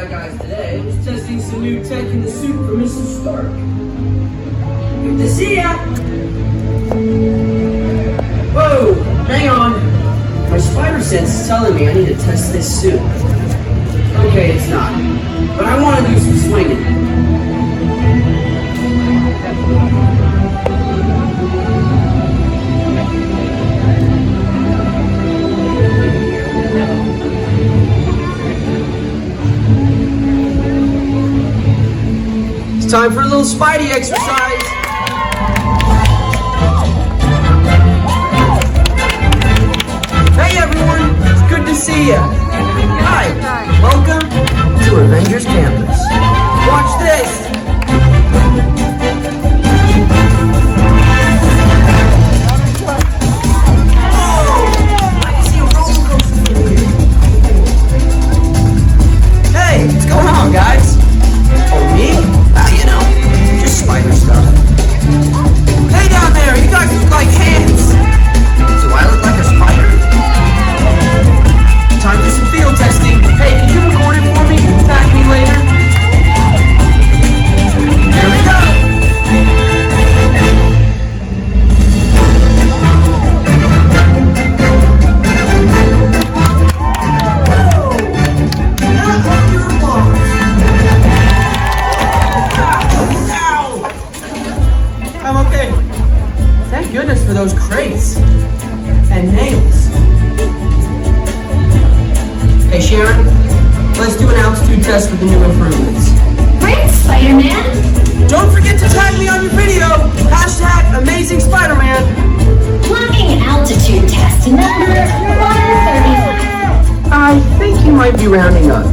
Hi guys, today I'm just testing some new tech in the suit for Mrs. Stark. Good to see ya! Whoa, hang on. My spider sense is telling me I need to test this suit. Okay, it's not, but I want to do some swinging. It's time for a little Spidey exercise. Hey everyone, it's good to see ya. Hi, welcome to Avengers Campus. Watch this. Hey, what's going on, guys? Oh, me? You know, just spider stuff. Hey down there, you guys look like hands. Do I look like a spider? Time for some field testing. Hey, can you record it for me? Tag me later. Here we go. I'm okay. Thank goodness for those crates and nails. Hey Sharon, let's do an altitude test with the new improvements. Great, Spider-Man. Don't forget to tag me on your video. Hashtag Amazing Spider-Man. Logging altitude test number 135. I think you might be rounding up.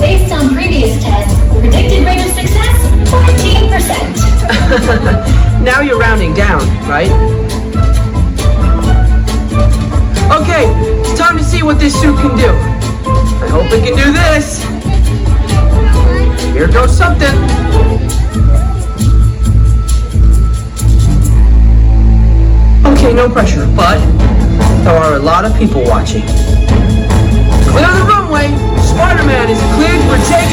Based on previous tests, predicted rate of success, 14%. Now you're rounding down, right? Okay, it's time to see what this suit can do. I hope it can do this. Here goes something. Okay, no pressure, but there are a lot of people watching. Clear the runway. Spider-Man is cleared for take